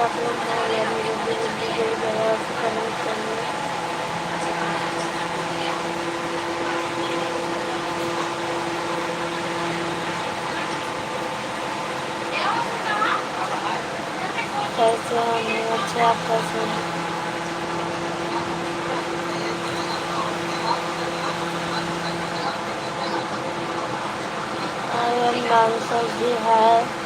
आप लोग बहुत जल्दी जल्दी कोई जगह से कनेक्ट करिए। कैसे हम अच्छे, आप कैसे हैं? आर्यन डांसर भी है।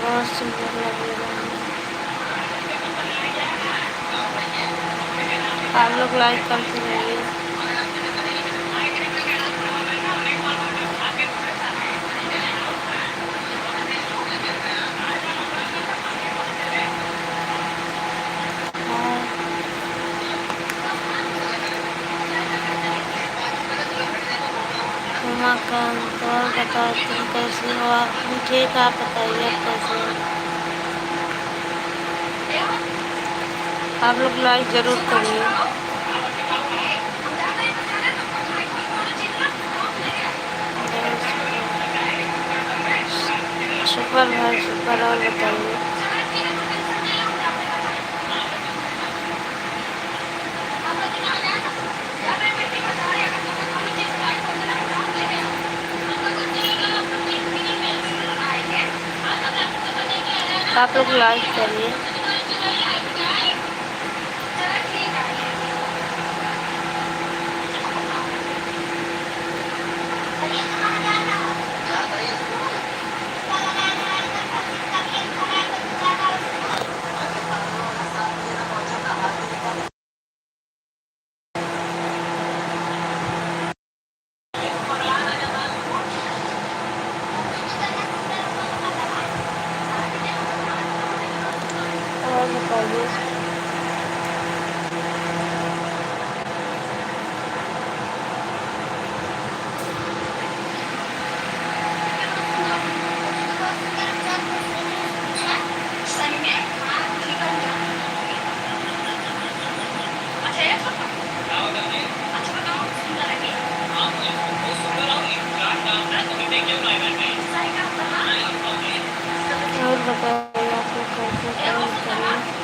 बहुत सुंदर लगेगा। आप लोग लाइक करते रहिए। उमाकांत, और बताओ तुम कैसे हो? तुम ठीक, आप बताइए आप कैसे हो? आप लोग लाइक जरूर करिए। सुपर भाई सुपर, और बताइए। आप लोग लाइक करिए। और बताइए। और बताइए आप लोग कैसे कमेंट करिए।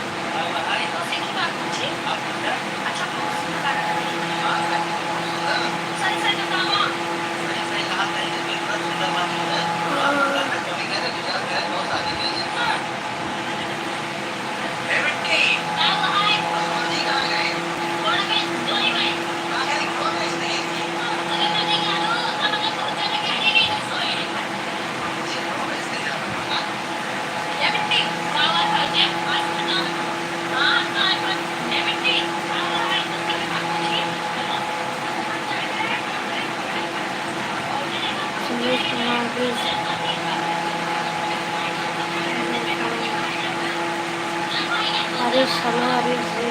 सुनील कुमार भी। हरीश, हेलो हरीश जी।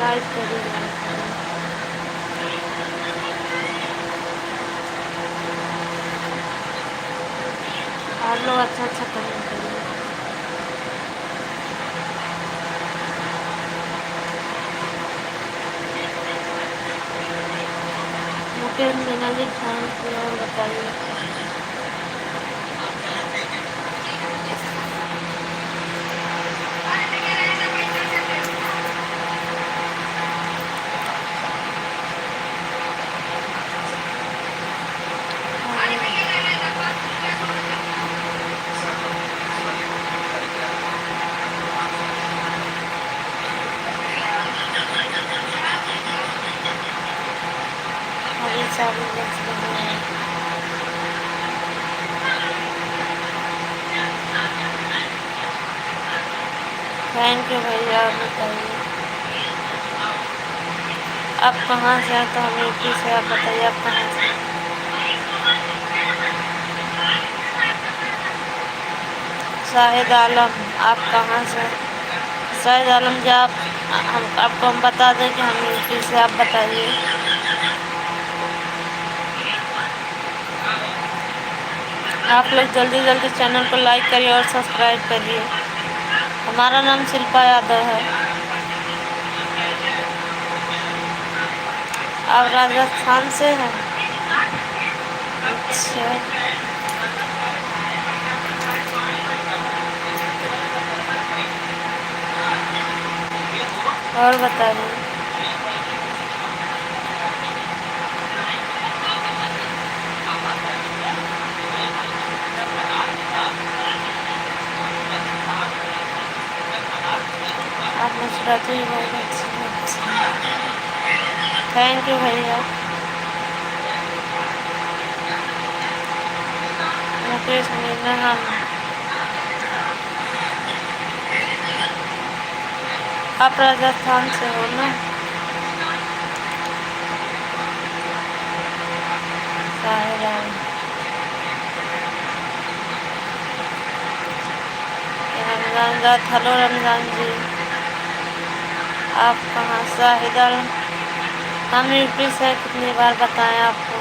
लाइक करिए, लाइक करिए। आप लोग अच्छा अच्छा कमेंट करिए। Mukesh Meena ji thank you. और बताइए। हरीश आप थैंक यू भैया। आप बताइए आप कहाँ से हैं? तो हम यूपी से। आप बताइए आप कहाँ से हैं? शाहिद आलम, आप कहाँ से? शाहिद आलम जी, आपको हम बता दें कि हम यूपी से, आप बताइए। आप लोग जल्दी जल्दी चैनल को लाइक करिए और सब्सक्राइब करिए। हमारा नाम शिल्पा यादव है। आप राजस्थान से हैं? अच्छा, और बताइए। आप मुस्कुराते ही बहुत अच्छी। थैंक यू भैया। मुकेश मीना, हम आप राजस्थान से हो ना? रमजान रात, हेलो रमजान जी, आप कहाँ से? इधर हम यूपी से। कितनी बार बताएं आपको?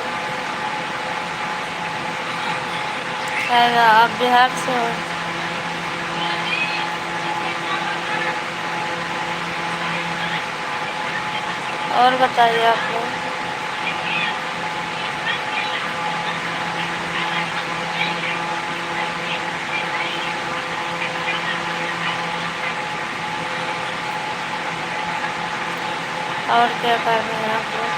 शायद आप बिहार से हो। और बताइए आप लोग। और क्या कर रहे हैं आप लोग?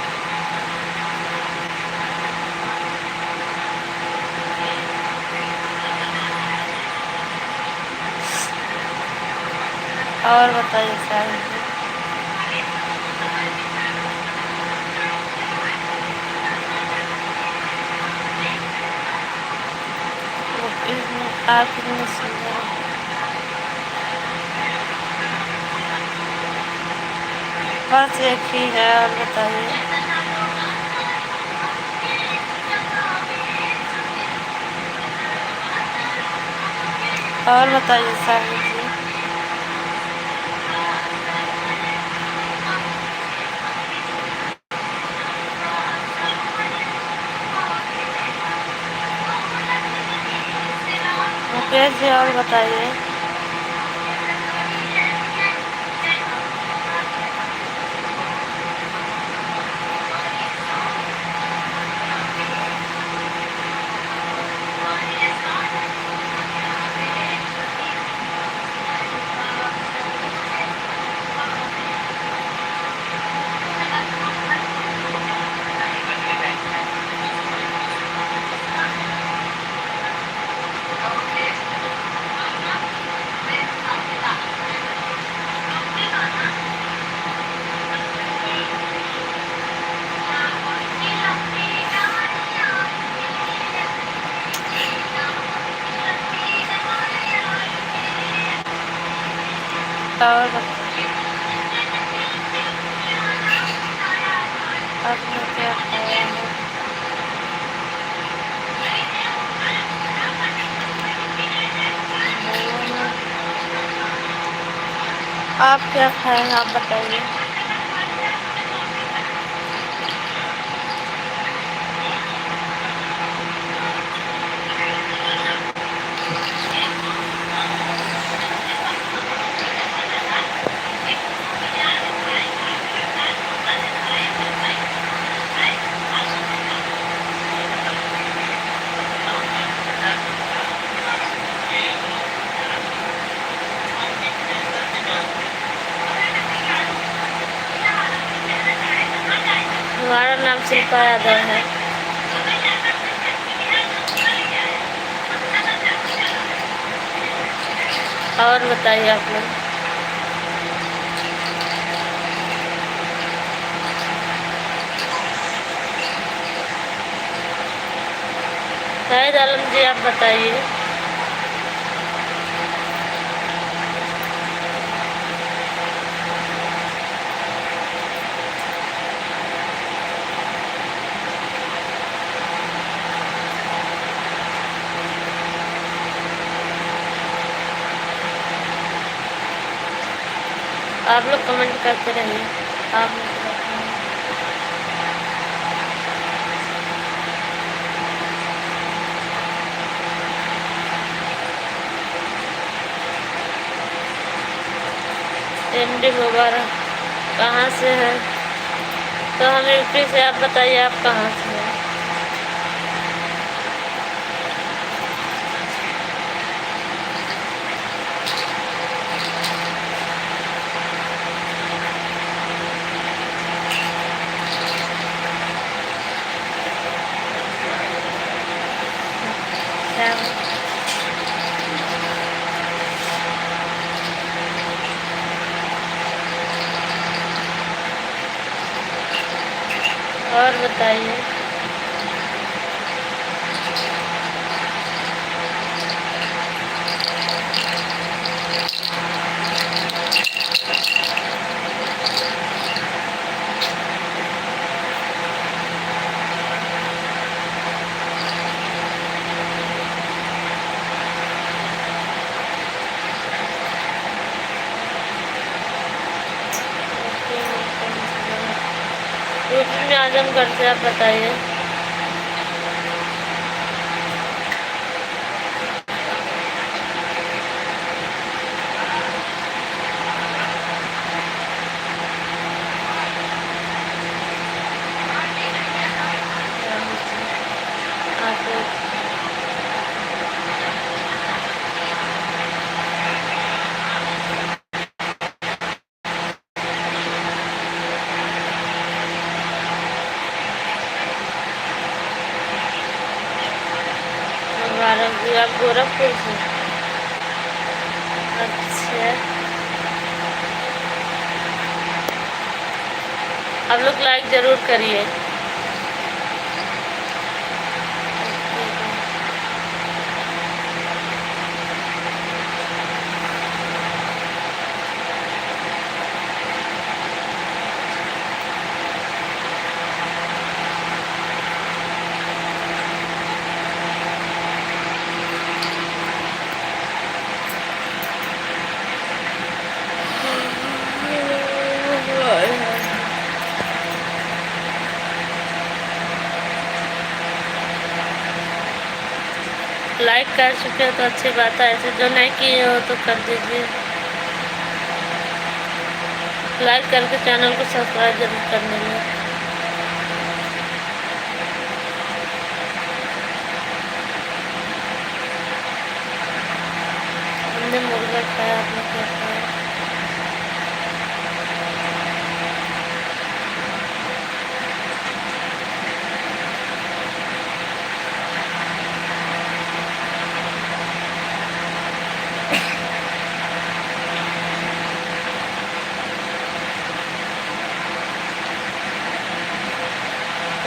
और बताइए शायद। आप कितने सुंदर हैं। बस एक ही है, और बताइए। और बताइए साहिब जी। मुकेश जी, और बताइए। और आपने क्या खाया है? आप क्या खाए हैं, आप बताइए। हमारा नाम शिल्पा यादव है। और बताइए आप लोग। शाहिद आलम जी, आप बताइए। आप लोग कमेंट करते रहिए। आप एमडी मुबारक कहाँ से है? तो हम यूपी से। आप बताइए आप कहाँ से हैं? और बताइए। यूपी में आजमगढ़ से। आप बताइए। आप गोरखपुर से? अच्छा, आप लोग लाइक ज़रूर करिए। लाइक कर चुके हो तो अच्छी बात है। ऐसे जो नहीं किए हो तो कर दीजिए। लाइक करके चैनल को सब्सक्राइब जरूर कर लीजिए। हमने मुर्गा खाया, आपने क्या खाया?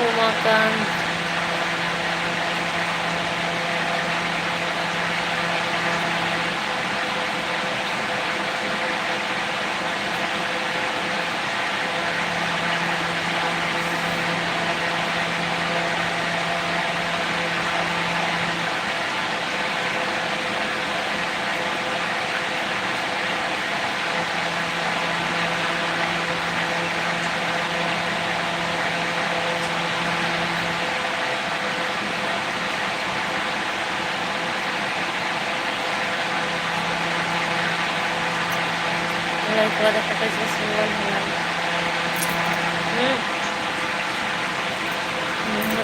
उमाकांत। लाइक वाला पता से सिंगल हुआ।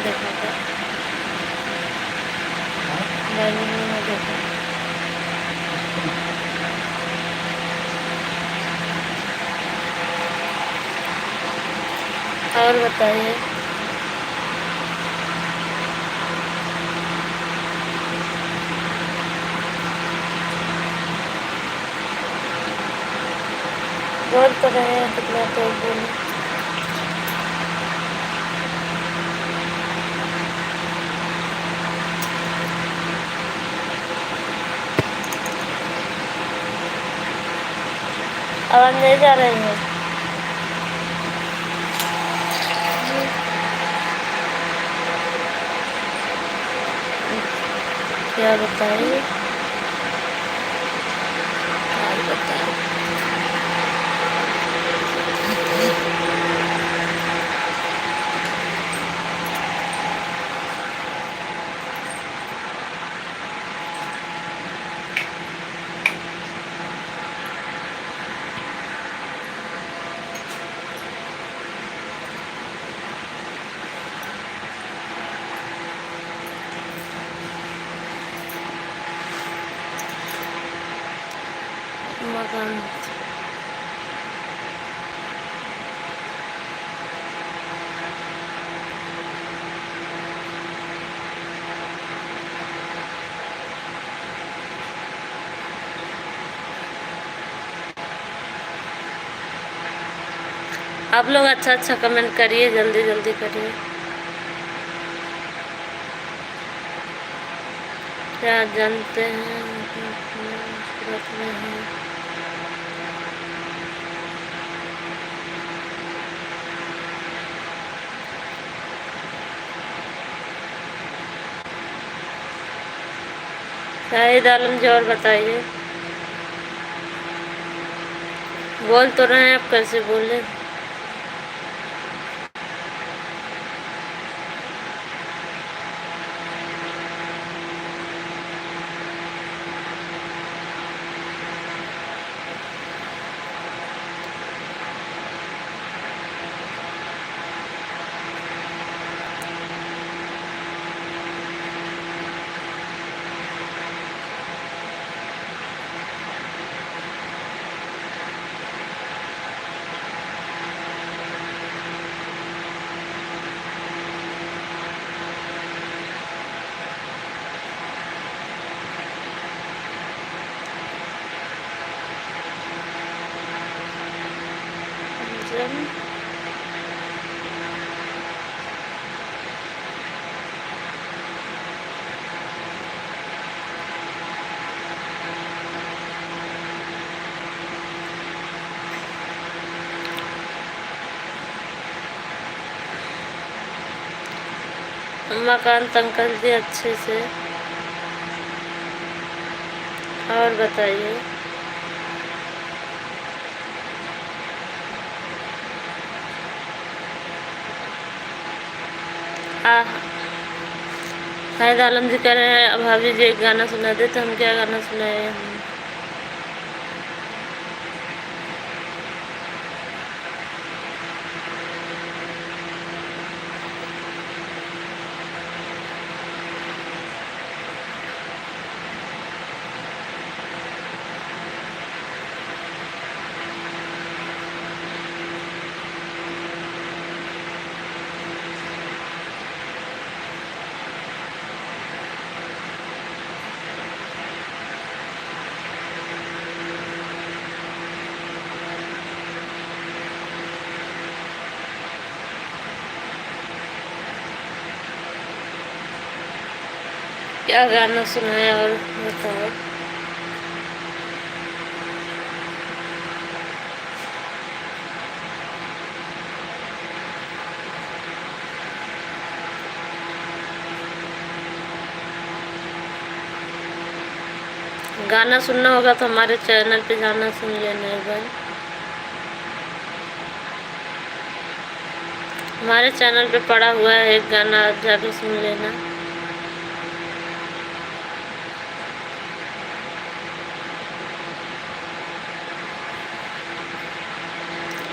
देखा था मैंने देखा। और बताइए। बोल तो रहे हैं कितना तो बोले। आवाज नहीं जा रही है? क्या बताइए? उमाकांत। आप लोग अच्छा अच्छा कमेंट करिए, जल्दी जल्दी करिए। क्या जानते हैं सूरत में है? शाहिद आलम जी, और बताइए। बोल तो रहे हैं, आप कैसे बोले? उमाकांत अंकल जी, अच्छे से। और बताइए। शाहिद आलम जी कह रहे हैं भाभी जी एक गाना सुना दे, तो हम क्या गाना सुनाए? क्या गाना सुनाए और बताओ। गाना सुनना होगा तो हमारे चैनल पे जाना, सुन लेना एक बार। हमारे चैनल पे पड़ा हुआ है एक गाना, आप जाकर सुन लेना।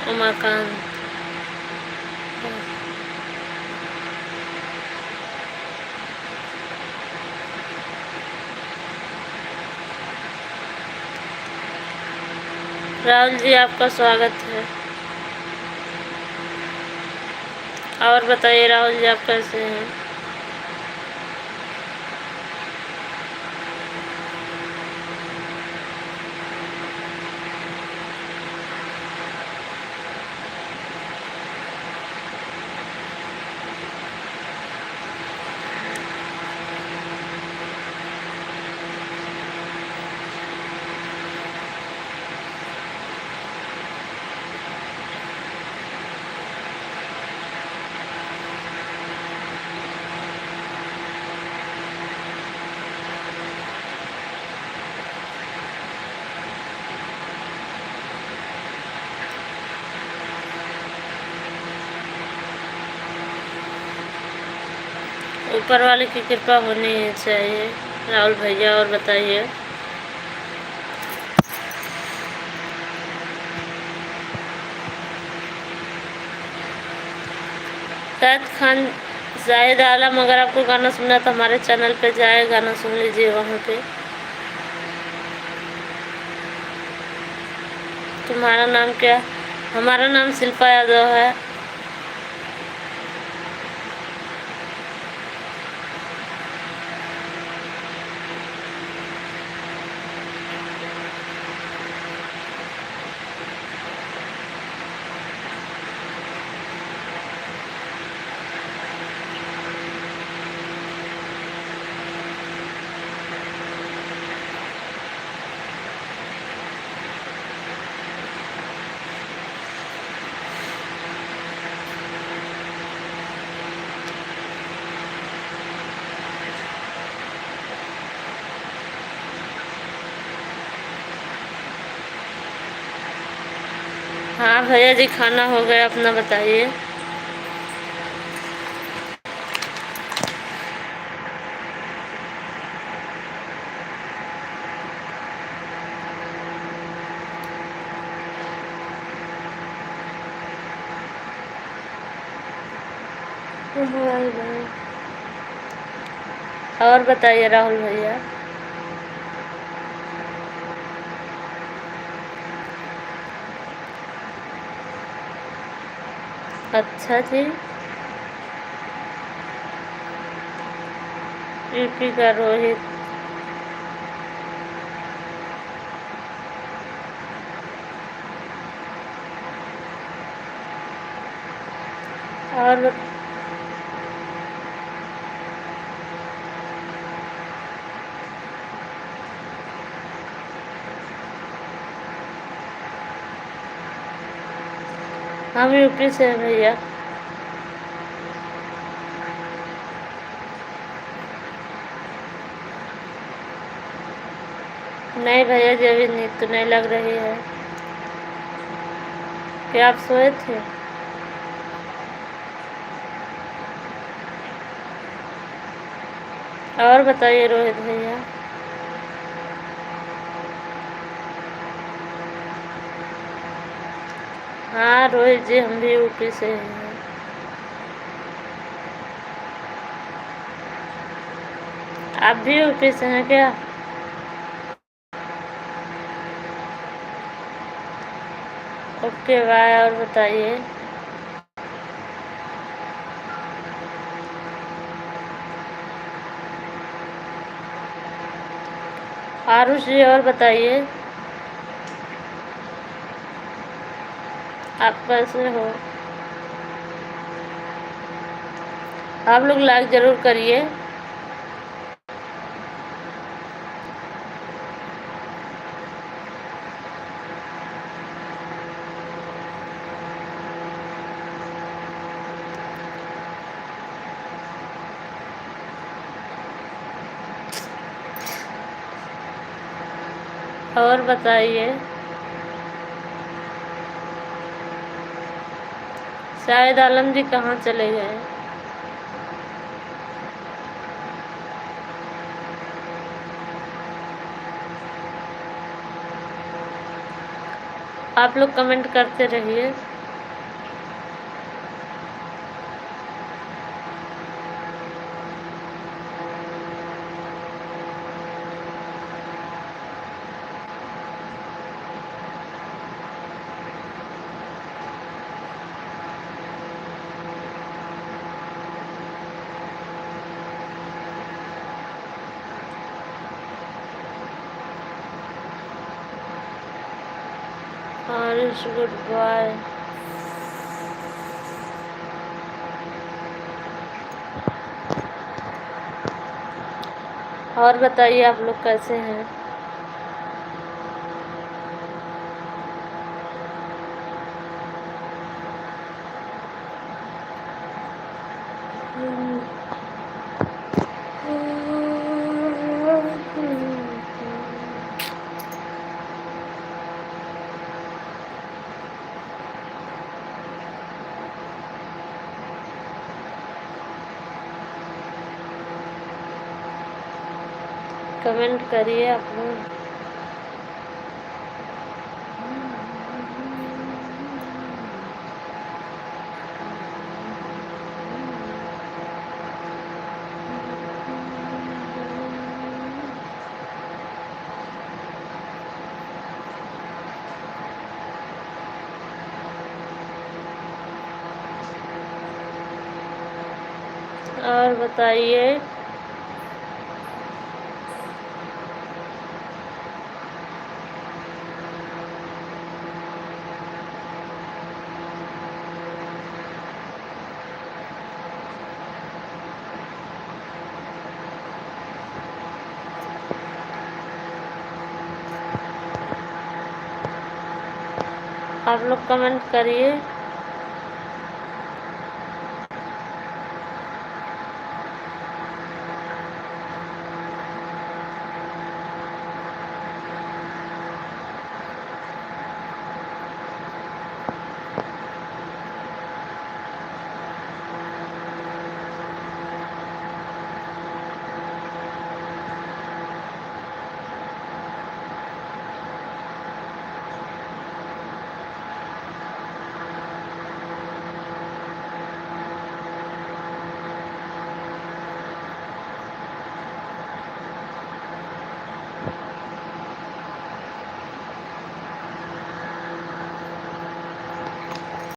उमाकांत। राहुल जी, आपका स्वागत है। और बताइए राहुल जी, आप कैसे हैं? ऊपर वाले की कृपा होनी चाहिए राहुल भैया। और बताइए। शाहिद आलम, अगर आपको गाना सुनना तो हमारे चैनल पे जाए, गाना सुन लीजिए वहाँ पे। तुम्हारा नाम क्या? हमारा नाम शिल्पा यादव है। हाँ भैया जी, खाना हो गया, अपना बताइए। और बताइए राहुल भैया। अच्छा जी, यूपी का रोहित। और हम यूपी से हैं भैया। नहीं भैया जी, अभी नींद तो नहीं लग रही है। क्या आप सोए थे? और बताइए रोहित भैया। हाँ रोहित जी, हम भी यूपी से हैं। आप भी यूपी से हैं क्या? Okay bye. और बताइए। आरुष जी, और बताइए, आप कैसे हो? आप लोग लाइक जरूर करिए। और बताइए। शायद आलम जी कहाँ चले गए? आप लोग कमेंट करते रहिए। Aarush good bye. और बताइए, आप लोग कैसे हैं? कमेंट करिए आप लोग। और बताइए। आप लोग कमेंट करिए।